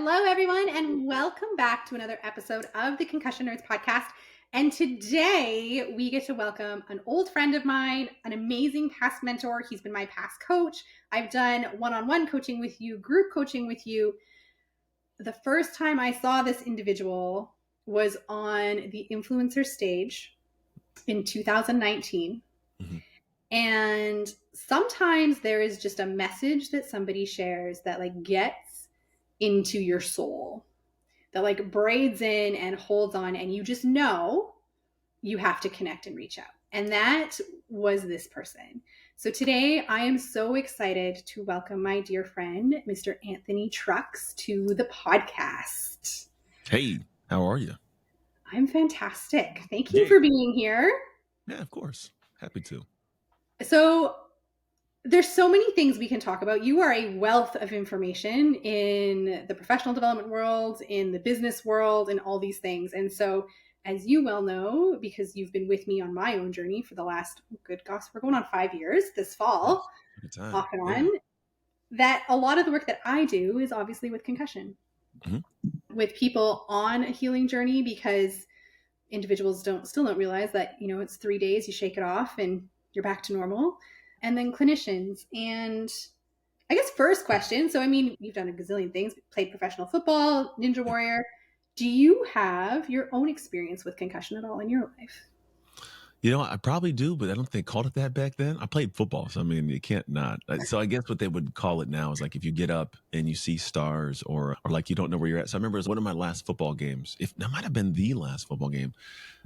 Hello, everyone, and welcome back to another episode of the Concussion Nerds podcast. And today we get to welcome an old friend of mine, an amazing past mentor. He's been my past coach. I've done one-on-one coaching with you, group coaching with you. The first time I saw this individual was on the influencer stage in 2019. Mm-hmm. And sometimes there is just a message that somebody shares that gets into your soul, that braids in and holds on, and you just know you have to connect and reach out. And that was this person. So today I am so excited to welcome my dear friend, Mr. Anthony Trucks, to the podcast. Hey, how are you? I'm fantastic. Thank you for being here. Yeah, of course. Happy to. So there's so many things we can talk about. You are a wealth of information in the professional development world, in the business world, and all these things. And so, as you well know, because you've been with me on my own journey for the last, good gosh, we're going on 5 years this fall, off and on, that a lot of the work that I do is obviously with concussion, with people on a healing journey, because individuals still don't realize that, it's 3 days, you shake it off and you're back to normal. And then clinicians. And I guess first question, so you've done a gazillion things, played professional football, Ninja Warrior. Do you have your own experience with concussion at all in your life? I probably do, but I don't think they called it that back then. I played football, so you can't not. So I guess what they would call it now is if you get up and you see stars or you don't know where you're at. So I remember it was one of my last football games. If that might have been the last football game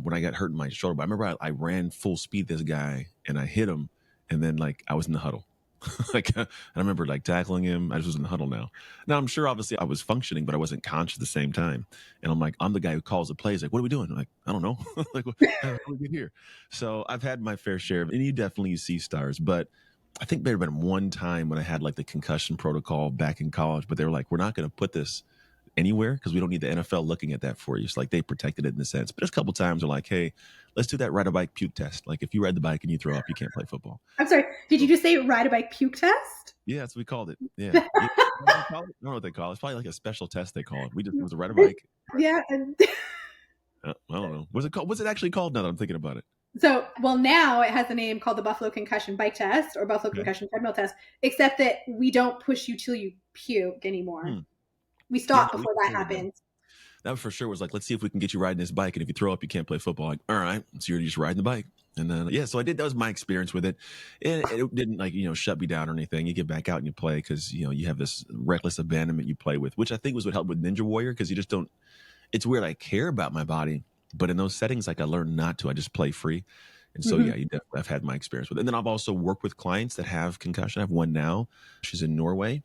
when I got hurt in my shoulder. But I remember I ran full speed this guy and I hit him, and then I was in the huddle. I remember tackling him. I just was in the huddle now. Now I'm sure obviously I was functioning, but I wasn't conscious at the same time. And I'm the guy who calls the plays. What are we doing? I'm like, I don't know. How do we get here? So I've had my fair share of, and you definitely see stars, but I think there had been one time when I had the concussion protocol back in college, but they were we're not going to put this anywhere because we don't need the NFL looking at that for you. So they protected it in a sense. But there's a couple times they're hey, let's do that ride a bike puke test. If you ride the bike and you throw up, you can't play football. I'm sorry. Did you just say ride a bike puke test? Yeah, that's what we called it. Yeah. I don't know what they call it. It's probably a special test they call it. It was a ride a bike. Yeah. I don't know. What's it called? What's it actually called now that I'm thinking about it? So, now it has a name called the Buffalo Concussion Bike Test or Buffalo Concussion Treadmill Test, except that we don't push you till you puke anymore. We stop before that happens. That for sure was let's see if we can get you riding this bike. And if you throw up, you can't play football. All right. So you're just riding the bike. And then, so I did. That was my experience with it. And it didn't shut me down or anything. You get back out and you play because, you have this reckless abandonment you play with, which I think was what helped with Ninja Warrior because you just don't. It's weird. I care about my body, but in those settings, I learned not to. I just play free. And so, you definitely have had my experience with it. And then I've also worked with clients that have concussion. I have one now. She's in Norway.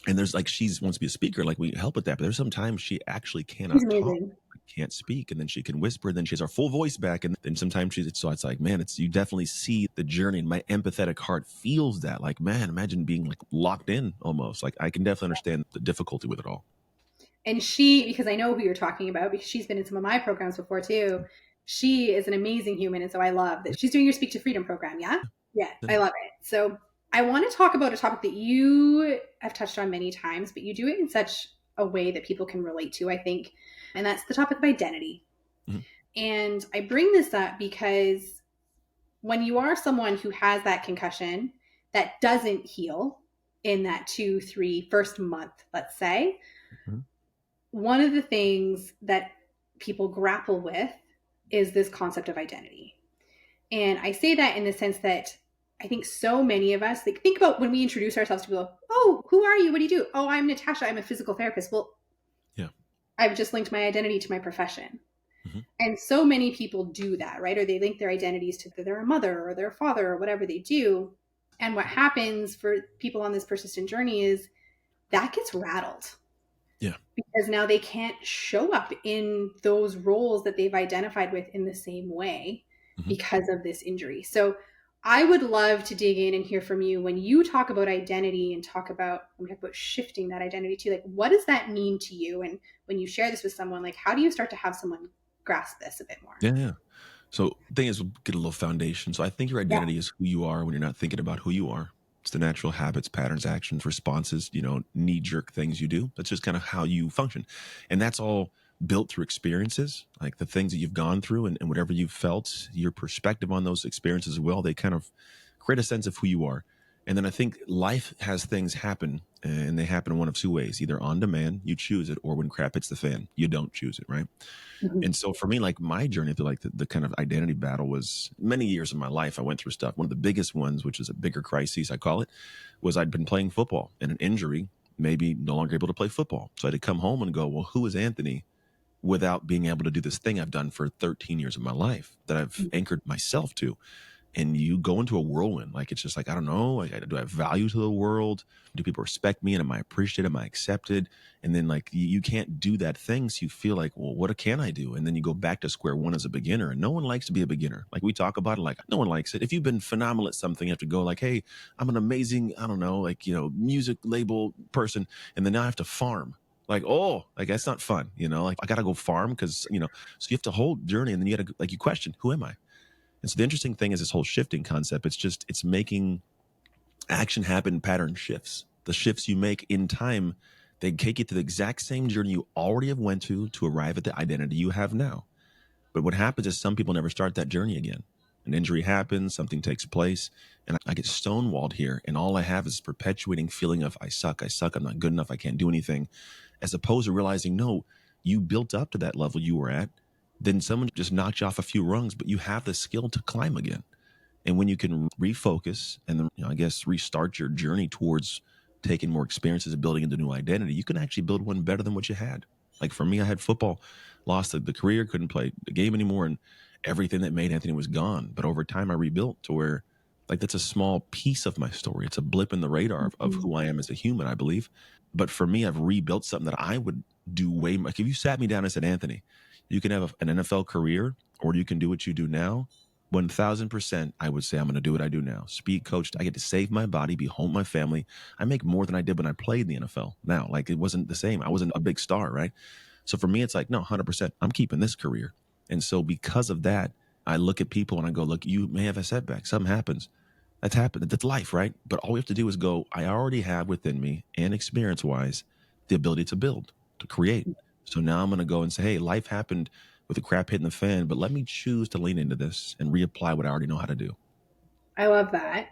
And there's she wants to be a speaker, we help with that. But there's sometimes she actually cannot talk, can't speak, and then she can whisper. And then she has her full voice back, and then sometimes so it's man, you definitely see the journey. And my empathetic heart feels that. Man, imagine being locked in almost. I can definitely understand the difficulty with it all. And she, because I know who you're talking about, because she's been in some of my programs before too. She is an amazing human, and so I love that she's doing your Speak to Freedom program. Yeah, I love it. So I want to talk about a topic that you have touched on many times, but you do it in such a way that people can relate to, I think. And that's the topic of identity. And I bring this up because when you are someone who has that concussion that doesn't heal in that 2-3 first month, let's say, one of the things that people grapple with is this concept of identity. And I say that in the sense that I think so many of us, think about when we introduce ourselves to people, oh, who are you? What do you do? Oh, I'm Natasha. I'm a physical therapist. Well, I've just linked my identity to my profession. And so many people do that, right? Or they link their identities to they're a mother or their father or whatever they do. And what happens for people on this persistent journey is that gets rattled. Yeah. Because now they can't show up in those roles that they've identified with in the same way because of this injury. So I would love to dig in and hear from you when you talk about identity and talk about shifting that identity to what does that mean to you? And when you share this with someone, how do you start to have someone grasp this a bit more? Yeah. So the thing is, we'll get a little foundation. So I think your identity is who you are when you're not thinking about who you are. It's the natural habits, patterns, actions, responses, knee jerk things you do. That's just kind of how you function. And that's all built through experiences, like the things that you've gone through and whatever you've felt, your perspective on those experiences as well. They kind of create a sense of who you are. And then I think life has things happen, and they happen in one of two ways: either on demand, you choose it, or when crap hits the fan, you don't choose it, right? Mhm. And so for me, like my journey through like the kind of identity battle was many years of my life. I went through stuff. One of the biggest ones, which is a bigger crisis, I call it, was I'd been playing football and an injury, maybe no longer able to play football. So I had to come home and go, well, who is Anthony without being able to do this thing I've done for 13 years of my life that I've anchored myself to? And you go into a whirlwind. Like, it's just like, I don't know, like, do I have value to the world? Do people respect me? And am I appreciated? Am I accepted? And then like you can't do that thing. So you feel like, well, what can I do? And then you go back to square one as a beginner. And no one likes to be a beginner. Like we talk about it, like no one likes it. If you've been phenomenal at something, you have to go like, hey, I'm an amazing, I don't know, like, music label person. And then now I have to farm. Like, oh, like that's not fun, like I gotta go farm because, so you have to whole journey, and then you gotta, like, you question, who am I? And so the interesting thing is this whole shifting concept. It's making action happen, pattern shifts. The shifts you make in time, they take you to the exact same journey you already have went to arrive at the identity you have now. But what happens is some people never start that journey again. An injury happens, something takes place, and I get stonewalled here. And all I have is perpetuating feeling of I suck, I'm not good enough, I can't do anything, as opposed to realizing, no, you built up to that level you were at. Then someone just knocked you off a few rungs, but you have the skill to climb again. And when you can refocus and then, I guess, restart your journey towards taking more experiences and building into new identity, you can actually build one better than what you had. Like for me, I had football, lost the career, couldn't play the game anymore, and everything that made Anthony was gone. But over time, I rebuilt to where, like, that's a small piece of my story. It's a blip in the radar of Mhm. who I am as a human, I believe. But for me, I've rebuilt something that I would do way more. Like if you sat me down and said, Anthony, you can have an NFL career or you can do what you do now, 1000%, I would say I'm going to do what I do now. Speed coached. I get to save my body, be home with my family. I make more than I did when I played in the NFL now. Like it wasn't the same. I wasn't a big star, right? So for me, it's like, no, 100%, I'm keeping this career. And so because of that, I look at people and I go, look, you may have a setback. Something happens. That's happened. That's life, right? But all we have to do is go, I already have within me and experience wise the ability to build, to create. So now I'm going to go and say, hey, life happened with the crap hitting the fan, but let me choose to lean into this and reapply what I already know how to do. I love that.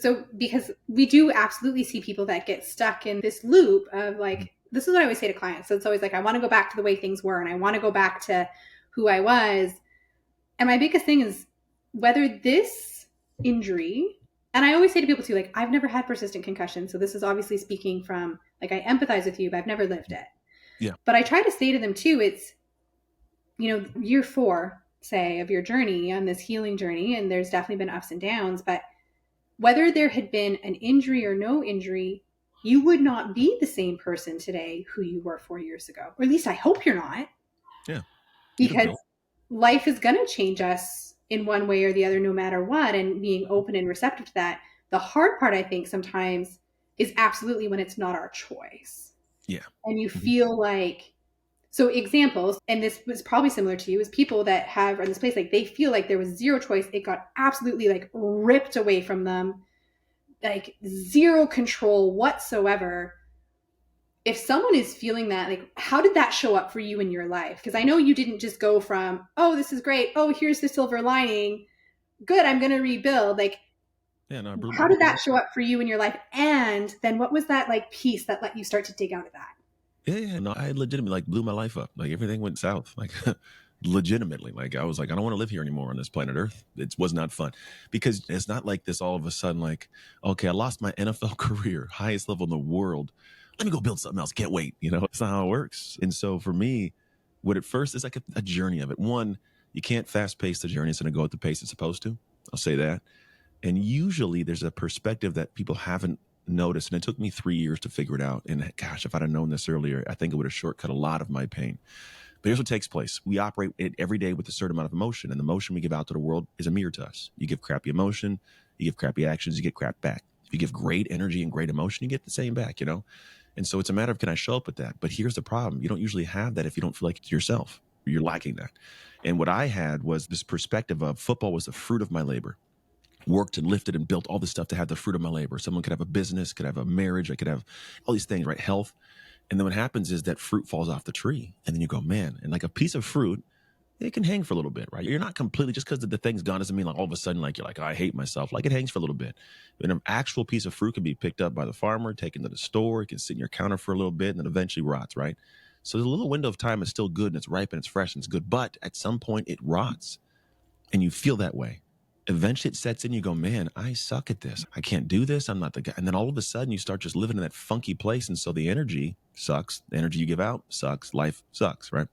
So, because we do absolutely see people that get stuck in this loop of like, this is what I always say to clients. So it's always like, I want to go back to the way things were and I want to go back to who I was. And my biggest thing is whether this injury, and I always say to people too, like, I've never had persistent concussion. So this is obviously speaking from like, I empathize with you, but I've never lived it. Yeah. But I try to say to them too, it's, year 4, say, of your journey on this healing journey, and there's definitely been ups and downs, but whether there had been an injury or no injury, you would not be the same person today who you were 4 years ago. Or at least I hope you're not, Yeah. It'll because go. life is going to change us in one way or the other, no matter what, and being open and receptive to that. The hard part, I think, sometimes is absolutely when it's not our choice. Yeah. And you Mhm. feel like, so examples, and this was probably similar to you, is people that have in this place, like they feel like there was zero choice. It got absolutely like ripped away from them, like zero control whatsoever. If someone is feeling that, like, how did that show up for you in your life? Because I know you didn't just go from, oh, this is great, oh, here's the silver lining, good, I'm going to rebuild. Like, Yeah. No, I how blew did my that life. show up for you in your life? And then what was that like piece that let you start to dig out of that? Yeah, yeah. No, I legitimately like blew my life up. Like everything went south. Like legitimately. Like I was like, I don't want to live here anymore on this planet Earth. It was not fun. Because it's not like this all of a sudden, like, okay, I lost my NFL career, highest level in the world. Let me go build something else. Can't wait. It's not how it works. And so for me, what at first is like a journey of it. One, you can't fast pace the journey. It's going to go at the pace it's supposed to. I'll say that. And usually there's a perspective that people haven't noticed. And it took me 3 years to figure it out. And gosh, if I'd have known this earlier, I think it would have shortcut a lot of my pain. But here's what takes place. We operate it every day with a certain amount of emotion. And the emotion we give out to the world is a mirror to us. You give crappy emotion, you give crappy actions, you get crap back. If you give great energy and great emotion, you get the same back. And so it's a matter of, can I show up with that? But here's the problem. You don't usually have that if you don't feel like it's yourself. You're lacking that. And what I had was this perspective of football was the fruit of my labor. worked and lifted and built all this stuff to have the fruit of my labor. Someone could have a business, could have a marriage, I could have all these things, right? Health. And then what happens is that fruit falls off the tree. And then you go, man, and like a piece of fruit, it can hang for a little bit, right? You're not completely, just because the thing's gone doesn't mean like all of a sudden, like you're like, oh, I hate myself. Like it hangs for a little bit. And an actual piece of fruit can be picked up by the farmer, taken to the store, it can sit in your counter for a little bit and then eventually rots, right? So the little window of time is still good and it's ripe and it's fresh and it's good. But at some point it rots and you feel that way. Eventually it sets in, you go, man, I suck at this. I can't do this. I'm not the guy. And then all of a sudden you start just living in that funky place. And so the energy sucks. The energy you give out sucks. Life sucks, right?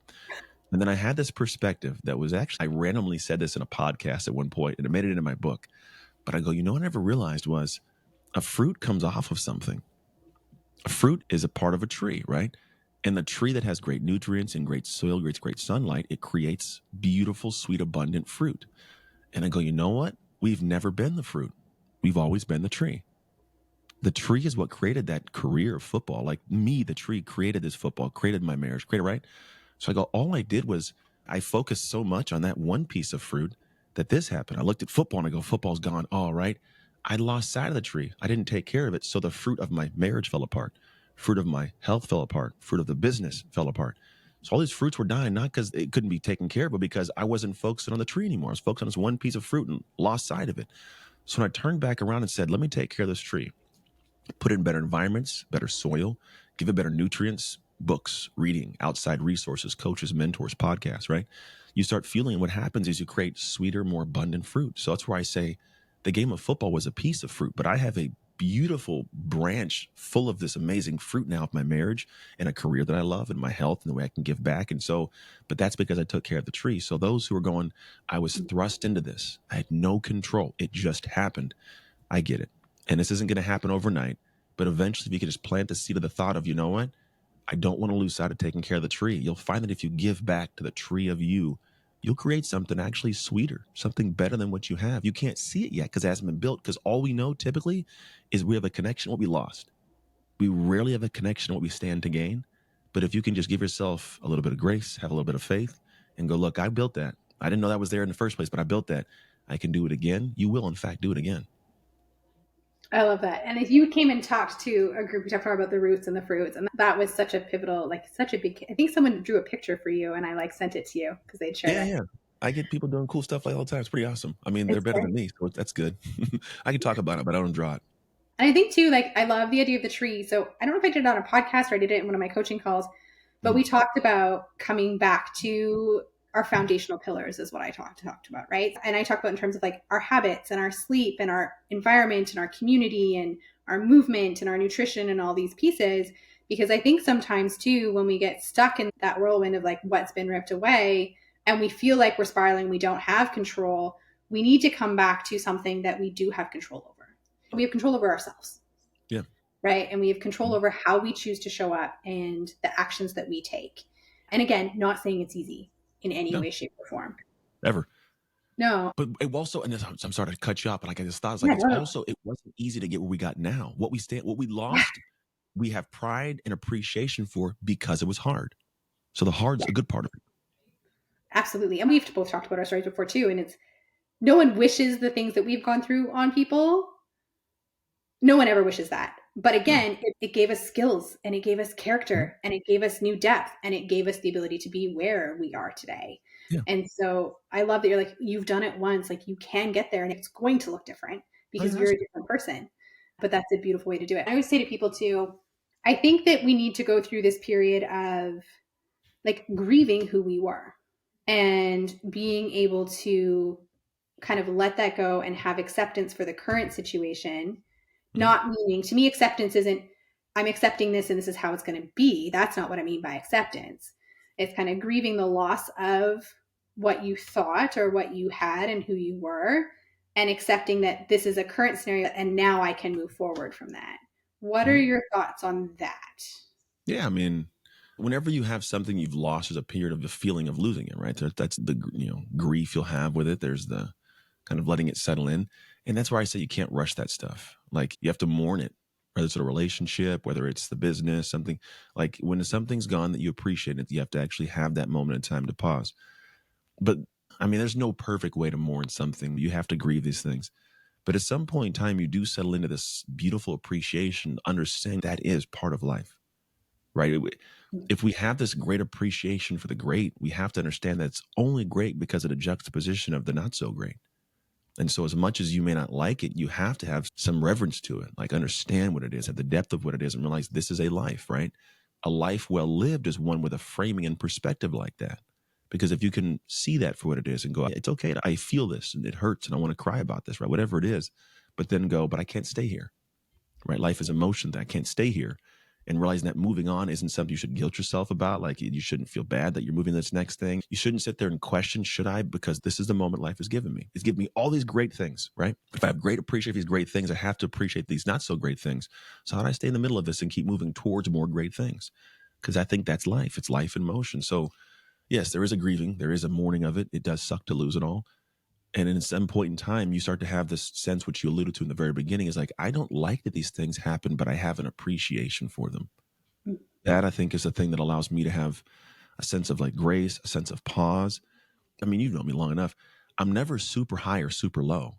And then I had this perspective that was actually, I randomly said this in a podcast at one point and it made it into my book. But I go, what I never realized was a fruit comes off of something. A fruit is a part of a tree, right? And the tree that has great nutrients and great soil, great sunlight, it creates beautiful, sweet, abundant fruit. And I go, you know what? We've never been the fruit. We've always been the tree. The tree is what created that career of football. Like me, the tree created this football, created my marriage, created, right? So I go, all I did was I focused so much on that one piece of fruit that this happened. I looked at football and I go, football's gone. All right. I lost sight of the tree. I didn't take care of it. So the fruit of my marriage fell apart. Fruit of my health fell apart. Fruit of the business fell apart. So all these fruits were dying, not because it couldn't be taken care of, but because I wasn't focusing on the tree anymore. I was focused on this one piece of fruit and lost sight of it. So when I turned back around and said, let me take care of this tree, put it in better environments, better soil, give it better nutrients, books, reading, outside resources, coaches, mentors, podcasts, right? You start feeling what happens is you create sweeter, more abundant fruit. So that's where I say the game of football was a piece of fruit, but I have a beautiful branch full of this amazing fruit now of my marriage and a career that I love and my health and the way I can give back. And so, but that's because I took care of the tree. So those who are going, I was thrust into this. I had no control. It just happened. I get it. And this isn't going to happen overnight, but eventually if you can just plant the seed of the thought of, you know what? I don't want to lose sight of taking care of the tree. You'll find that if you give back to the tree of you, you'll create something actually sweeter, something better than what you have. You can't see it yet because it hasn't been built, because all we know typically is we have a connection what we lost. We rarely have a connection what we stand to gain. But if you can just give yourself a little bit of grace, have a little bit of faith, and go, look, I built that. I didn't know that was there in the first place, but I built that. I can do it again. You will, in fact, do it again. I love that. And if you came and talked to a group, we talked about the roots and the fruits, and that was such a pivotal, like such a big. I think someone drew a picture for you, and I like sent it to you because they'd shared Yeah, it. yeah. I get people doing cool stuff like all the time. It's pretty awesome. I mean, they're It's better great. than me, so that's good. I can talk about it, but I don't draw it. And I think too, like I love the idea of the tree. So I don't know if I did it on a podcast or I did it in one of my coaching calls, but Mm, we talked about coming back to our foundational pillars is what I talked about, right? And I talked about in terms of like our habits and our sleep and our environment and our community and our movement and our nutrition and all these pieces. Because I think sometimes too, when we get stuck in that whirlwind of like what's been ripped away and we feel like we're spiraling, we don't have control, we need to come back to something that we do have control over. We have control over ourselves, yeah. right? And we have control Mm, over how we choose to show up and the actions that we take. And again, not saying it's easy in any no, way, shape, or form. ever. No. But it also, and I'm sorry to cut you off, but like I just thought, it's like Yeah, it's no, no. also it wasn't easy to get where we got now. What we Yeah, lost, we have pride and appreciation for because it was hard. So the hard's yeah, a good part of it. absolutely. And we've both talked about our stories before too. And it's no one wishes the things that we've gone through on people. No one ever wishes that. But No, again, it gave us skills and it gave us mhm, character and it gave us new depth and it gave us the ability to be where we are today. yeah, And so I love that you're like, you've done it once, like you can get there and it's going to look different oh, it because you're has. a different person. But that's a beautiful way to do it. I always say to people too, I think that we need to go through this period of like grieving who we were and being able to kind of let that go and have acceptance for the current situation. Mhm, Not meaning, to me, acceptance isn't, I'm accepting this and this is how it's going to be. That's not what I mean by acceptance. It's kind of grieving the loss of what you thought or what you had and who you were, and accepting that this is a current scenario and now I can move forward from that. What are mhm. your thoughts on that? Yeah, I mean, whenever you have something you've lost, there's a period of the feeling of losing it, right? That's the grief you'll have with it. There's the kind of letting it settle in, and that's where I say you can't rush that stuff. Like you have to mourn it, whether it's a relationship, whether it's the business, something like when something's gone that you appreciate it, you have to actually have that moment in time to pause. But I mean, there's no perfect way to mourn something. You have to grieve these things. But at some point in time, you do settle into this beautiful appreciation, understanding that is part of life, right? If we have this great appreciation for the great, we have to understand that it's only great because of the juxtaposition of the not so great. And so, as much as you may not like it, you have to have some reverence to it, like understand what it is, have the depth of what it is, and realize this is a life, right? A life well lived is one with a framing and perspective like that. Because if you can see that for what it is and go, it's okay, I feel this and it hurts and I want to cry about this, right? Whatever it is, but then go, but I can't stay here, right? Life is emotion that I can't stay here. And realizing that moving on isn't something you should guilt yourself about. Like you shouldn't feel bad that you're moving to this next thing. You shouldn't sit there and question, should I? Because this is the moment life has given me. It's given me all these great things, right? If I have great appreciation for these great things, I have to appreciate these not so great things. So how do I stay in the middle of this and keep moving towards more great things? Because I think that's life. It's life in motion. So yes, there is a grieving. There is a mourning of it. It does suck to lose it all. And at some point in time, you start to have this sense, which you alluded to in the very beginning, is like, I don't like that these things happen, but I have an appreciation for them. That I think is the thing that allows me to have a sense of like grace, a sense of pause. I mean, you've known me long enough. I'm never super high or super low.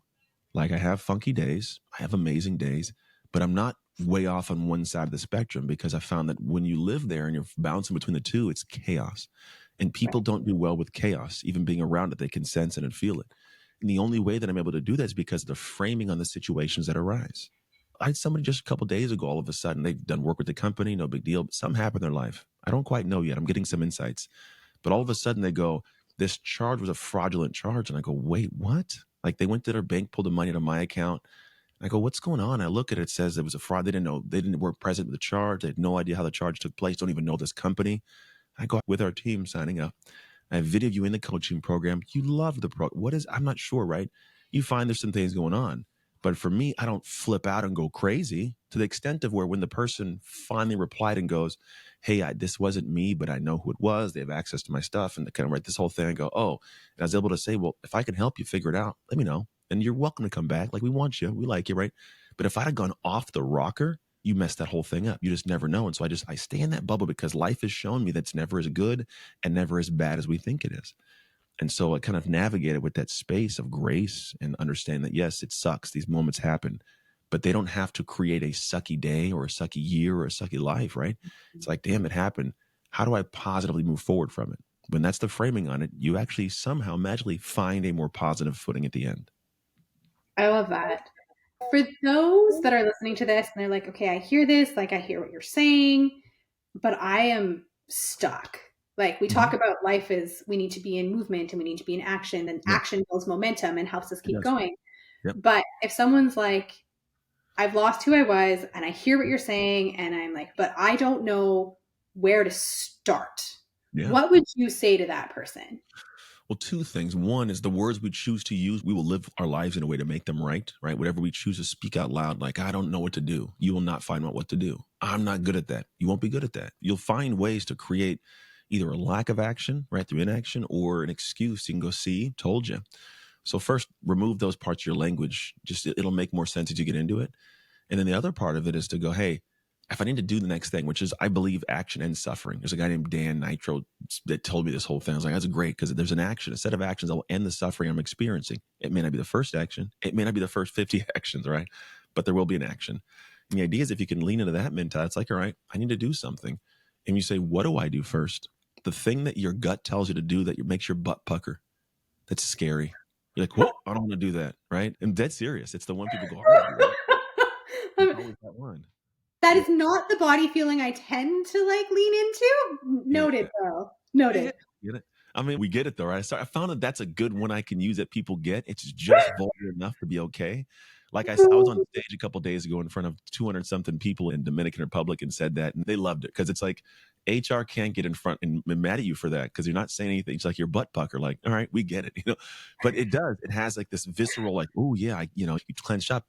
Like I have funky days, I have amazing days, but I'm not way off on one side of the spectrum because I found that when you live there and you're bouncing between the two, it's chaos. And people Right. don't do well with chaos. Even being around it, they can sense it and feel it. And the only way that I'm able to do that is because of the framing on the situations that arise. I had somebody just a couple days ago, all of a sudden, they've done work with the company, no big deal, but something happened in their life. I don't quite know yet. I'm getting some insights. But all of a sudden they go, this charge was a fraudulent charge. And I go, wait, what? Like they went to their bank, pulled the money out of my account. I go, what's going on? I look at it, it says it was a fraud. They didn't know, they didn't work present with the charge. They had no idea how the charge took place, don't even know this company. I go with our team signing up. I video you in the coaching program. You love the pro. What is, I'm not sure, right? You find there's some things going on. But for me, I don't flip out and go crazy to the extent of where when the person finally replied and goes, hey, this wasn't me, but I know who it was. They have access to my stuff and they kind of write this whole thing. I go, oh, and I was able to say, well, if I can help you figure it out, let me know. And you're welcome to come back. Like we want you. We like you, right? But if I'd have gone off the rocker, you messed that whole thing up. You just never know. And so I stay in that bubble because life has shown me that's never as good and never as bad as we think it is. And so I kind of navigated with that space of grace and understand that, yes, it sucks. These moments happen, but they don't have to create a sucky day or a sucky year or a sucky life, right? It's like, damn, it happened. How do I positively move forward from it? When that's the framing on it, you actually somehow magically find a more positive footing at the end. I love that. For those that are listening to this and they're like, okay, I hear this, like I hear what you're saying, but I am stuck. Like we talk Mhm. about life is we need to be in movement and we need to be in action, and Yeah, action builds momentum and helps us it keep does. going. Yep. But if someone's like, I've lost who I was and I hear what you're saying, and I'm like, but I don't know where to start. Yeah. What would you say to that person? Well, two things. One is the words we choose to use, we will live our lives in a way to make them right, right? Whatever we choose to speak out loud, like, I don't know what to do. You will not find out what to do. I'm not good at that. You won't be good at that. You'll find ways to create either a lack of action, right, through inaction, or an excuse. You can go, see, told you. So first, remove those parts of your language. Just it'll make more sense as you get into it. And then the other part of it is to go, hey, if I need to do the next thing, which is, I believe, action and suffering. There's a guy named Dan Nitro that told me this whole thing. I was like, that's great because there's an action, a set of actions that will end the suffering I'm experiencing. It may not be the first action. It may not be the first 50 actions, right? But there will be an action. And the idea is if you can lean into that mentality, it's like, all right, I need to do something. And you say, what do I do first? The thing that your gut tells you to do that makes your butt pucker. That's scary. You're like, whoa, I don't want to do that, right? And dead serious. It's the one people go, I want to do that. It's always that one. That Yeah, is not the body feeling I tend to like lean into. get Noted, it. bro. Yeah, yeah, Noted. get it. I mean, we get it though, right? So I found that that's a good one I can use that people get. It's just vulgar enough to be okay. Like I was on stage a couple days ago in front of 200 something people in Dominican Republic and said that, and they loved it because it's like HR can't get in front and be mad at you for that because you're not saying anything. It's like your butt pucker, like, all right, we get it, But it does. It has like this visceral, like, oh yeah, you clench up.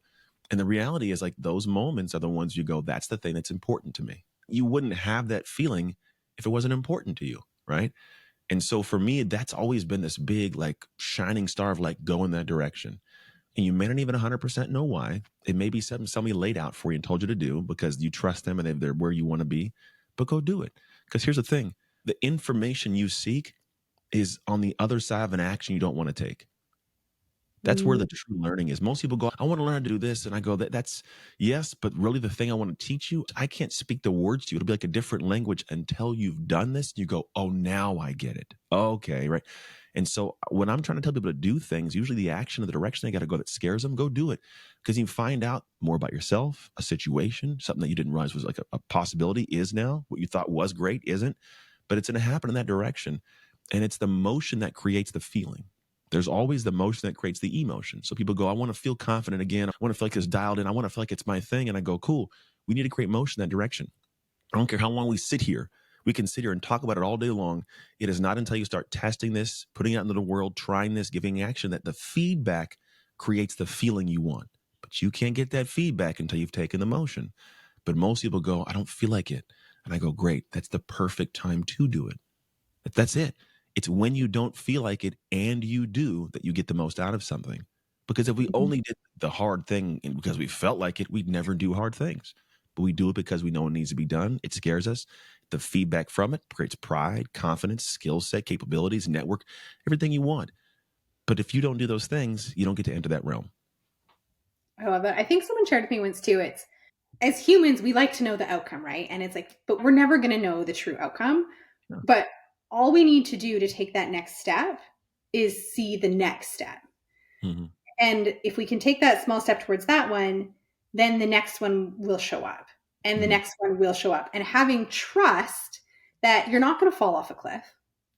And the reality is like those moments are the ones you go, that's the thing that's important to me. You wouldn't have that feeling if it wasn't important to you, right? And so for me, that's always been this big, like, shining star of like, go in that direction. And you may not even 100% know why. It may be something somebody laid out for you and told you to do because you trust them and they're where you want to be, but go do it. Because here's the thing, the information you seek is on the other side of an action you don't want to take. That's where the Mm, true learning is. Most people go, I want to learn how to do this. And I go, that's yes, but really the thing I want to teach you, I can't speak the words to you. It'll be like a different language until you've done this. You go, oh, now I get it. Okay, right. And so when I'm trying to tell people to do things, usually the action or the direction they got to go that scares them, go do it. Because you find out more about yourself, a situation, something that you didn't realize was like a possibility is now. What you thought was great isn't, but it's going to happen in that direction. And it's the motion that creates the feeling. There's always the motion that creates the emotion. So people go, I want to feel confident again. I want to feel like it's dialed in. I want to feel like it's my thing. And I go, cool. We need to create motion in that direction. I don't care how long we sit here. We can sit here and talk about it all day long. It is not until you start testing this, putting it out into the world, trying this, giving action that the feedback creates the feeling you want. But you can't get that feedback until you've taken the motion. But most people go, I don't feel like it. And I go, great. That's the perfect time to do it. That's it. It's when you don't feel like it and you do that you get the most out of something. Because if we mhm. only did the hard thing because we felt like it, we'd never do hard things. But we do it because we know it needs to be done. It scares us. The feedback from it creates pride, confidence, skill set, capabilities, network, everything you want. But if you don't do those things, you don't get to enter that realm. I love that. I think someone shared with me once too. It's as humans, we like to know the outcome, right? And it's like, but we're never going to know the true outcome. Yeah. But all we need to do to take that next step is see the next step. Mm-hmm. And if we can take that small step towards that one, then the next one will show up and the Mm-hmm. next one will show up. And having trust that you're not going to fall off a cliff.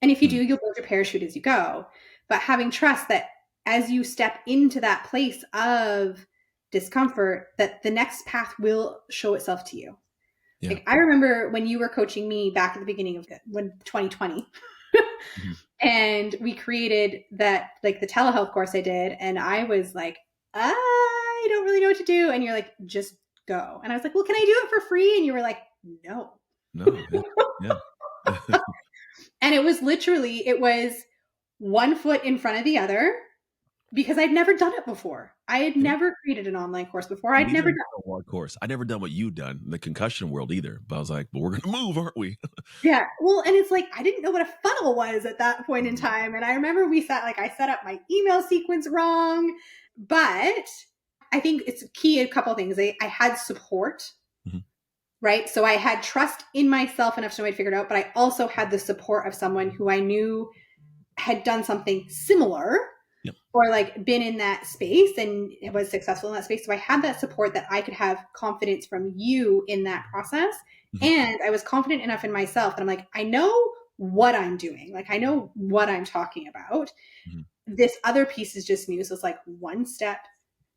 And if you do, you'll build your parachute as you go. But having trust that as you step into that place of discomfort, that the next path will show itself to you. Yeah. Like I remember when you were coaching me back at the beginning of when 2020 Mm-hmm. and we created that like the telehealth course I did and I was like, I don't really know what to do and you're like, just go. And I was like, well, can I do it for free? And you were like, no. No. Yeah. Yeah. And it was literally it was one foot in front of the other because I'd never done it before. I had Yeah. never created an online course before. I'd Neither never have done. I done a course. I never done what you done in the concussion world either. But I was like, but we're gonna move, aren't we? Yeah. Well, and it's like I didn't know what a funnel was at that point in Mhm. time. And I remember we sat like I set up my email sequence wrong, but I think it's key a couple of things. I had support, Mhm. right? So I had trust in myself enough to know I'd figured it out, but I also had the support of someone who I knew had done something similar Yep. or like been in that space and was successful in that space. So I had that support that I could have confidence from you in that process. Mhm. And I was confident enough in myself that I'm like, I know what I'm doing. Like I know what I'm talking about. Mhm. This other piece is just new. So it's like one step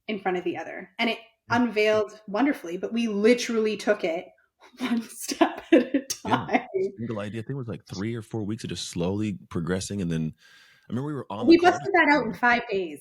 in front of the other. And it Yeah. unveiled wonderfully, but we literally took it one step at a Yeah. time. Single idea. I think it was like 3 or 4 weeks of just slowly progressing, and then I remember we were on the We call busted that out in together. 5 days.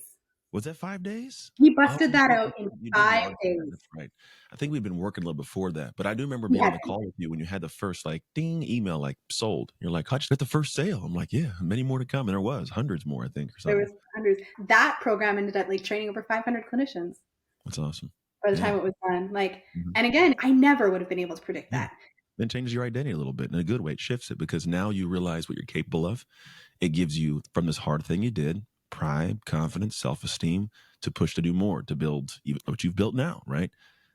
Was that 5 days? We Oh, busted that out in you did five March. Yeah, days. that's right. I think we'd been working a little before that, but I do remember We being on had the call with you when you had the first, like, ding email, like, "Sold." You're like, "How'd you get the first sale?" I'm like, "Yeah, many more to come," and there was hundreds more, I think, or there something. was hundreds. That program ended up like training over 500 clinicians That's awesome. by the Yeah. time it was done. Like, Mhm. and again, I never would have been able to predict Yeah. that. Then changes your identity a little bit in a good way. It shifts it because now you realize what you're capable of. It gives you, from this hard thing you did, pride, confidence, self esteem to push to do more, to build even what you've built now, right?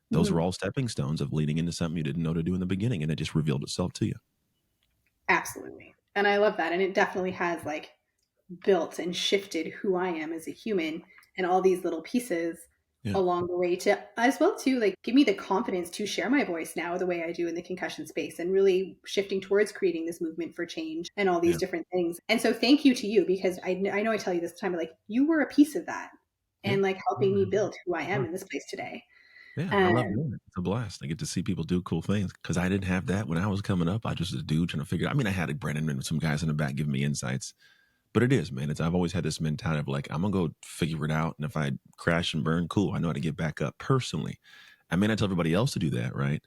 Those are Mhm. all stepping stones of leading into something you didn't know to do in the beginning, and it just revealed itself to you. Absolutely. And I love that. And it definitely has like built and shifted who I am as a human and all these little pieces Yeah. along the way to as well to like give me the confidence to share my voice now the way I do in the concussion space and really shifting towards creating this movement for change and all these Yeah. different things. And so thank you to you because I know I tell you this time, but like you were a piece of that Yeah. and like helping me Mhm. build who I am in this place today. Yeah, I love Um, doing it. It's a blast. I get to see people do cool things because I didn't have that when I was coming up. I just was a dude trying to figure. I mean, I had a Brennan and some guys in the back giving me insights, but it is, man. It's I've always had this mentality of like I'm gonna go figure it out, and if I crash and burn, cool. I know how to get back up. Personally, I may not tell everybody else to do that, right?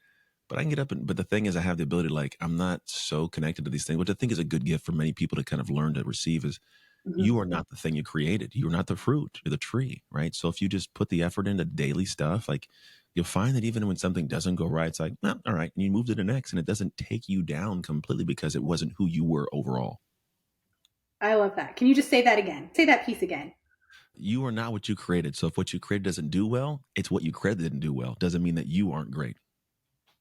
But I can get up and. But the thing is, I have the ability. To, like I'm not so connected to these things, which I think is a good gift for many people to kind of learn to receive. Is mhm. you are not the thing you created. You are not the fruit. You're the tree, right? So if you just put the effort into daily stuff, like you'll find that even when something doesn't go right, it's like, well, all right, and you move to the next, and it doesn't take you down completely because it wasn't who you were overall. I love that. Can you just say that again? Say that piece again. You are not what you created. So if what you created doesn't do well, it's what you created didn't do well. Doesn't mean that you aren't great.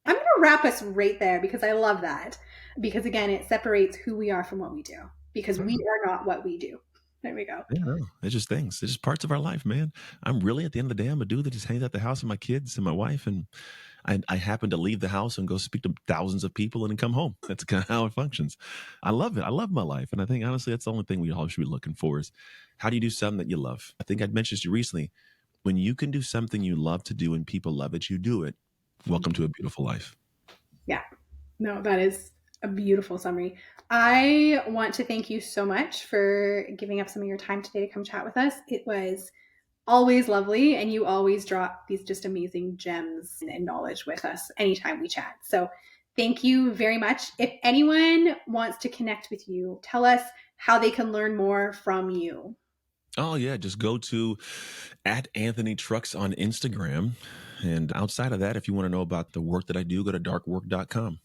I'm going to wrap us right there because I love that. Because again, it separates who we are from what we do because we Mm. are not what we do. There we go. Yeah, no, it's just things. It's just parts of our life, man. I'm really at the end of the day, I'm a dude that just hangs out the house with my kids and my wife, and I happen to leave the house and go speak to thousands of people and then come home. That's kind of how it functions. I love it. I love my life, and I think honestly, that's the only thing we all should be looking for is how do you do something that you love? I think I'd mentioned to you recently. When you can do something you love to do and people love it, you do it. Welcome to a beautiful life. Yeah. No, that is a beautiful summary. I want to thank you so much for giving up some of your time today to come chat with us. It was always lovely, and you always drop these just amazing gems and knowledge with us anytime we chat. So thank you very much. If anyone wants to connect with you, tell us how they can learn more from you. Oh yeah, just go to at Anthony Trucks on Instagram. And outside of that, if you want to know about the work that I do, go to darkwork.com.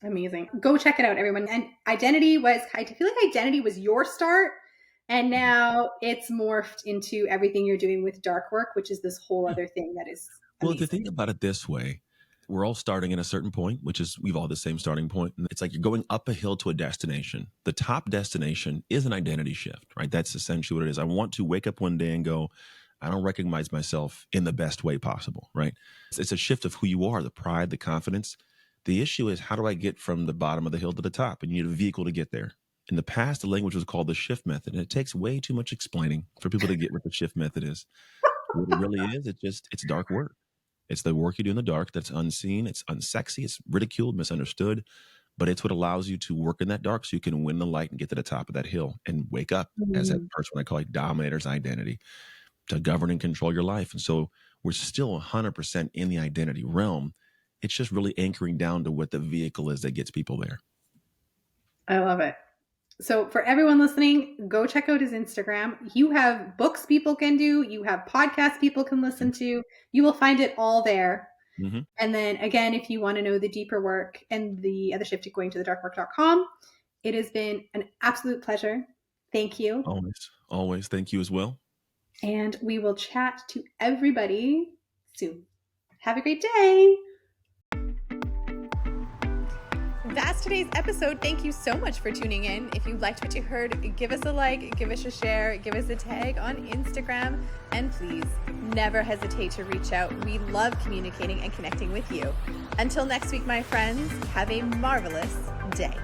Amazing. Go check it out, everyone. And I feel like identity was your start. And now it's morphed into everything you're doing with dark work, which is this whole Yeah. other thing that is Well, if you amazing. think about it this way, we're all starting at a certain point, which is we've all the same starting point. And it's like you're going up a hill to a destination. The top destination is an identity shift, right? That's essentially what it is. I want to wake up one day and go, I don't recognize myself in the best way possible, right? It's a shift of who you are, the pride, the confidence. The issue is how do I get from the bottom of the hill to the top? And you need a vehicle to get there. In the past, the language was called the shift method, and it takes way too much explaining for people to get what the shift method is. What it really is, it's dark work. It's the work you do in the dark that's unseen, it's unsexy, it's ridiculed, misunderstood, but it's what allows you to work in that dark so you can win the light and get to the top of that hill and wake up as that Mm, person I call like dominator's identity to govern and control your life. And so we're still 100% in the identity realm. It's just really anchoring down to what the vehicle is that gets people there. I love it. So for everyone listening, go check out his Instagram. You have books people can do, you have podcasts people can listen to. You will find it all there. Mm-hmm. And then again, if you want to know the deeper work and the other shift, going to thedarkwork.com. It has been an absolute pleasure. Thank you. Always, always. Thank you as well. And we will chat to everybody soon. Have a great day. That's today's episode. Thank you so much for tuning in. If you liked what you heard, give us a like, give us a share, give us a tag on Instagram, and please never hesitate to reach out. We love communicating and connecting with you. Until next week, my friends, have a marvelous day.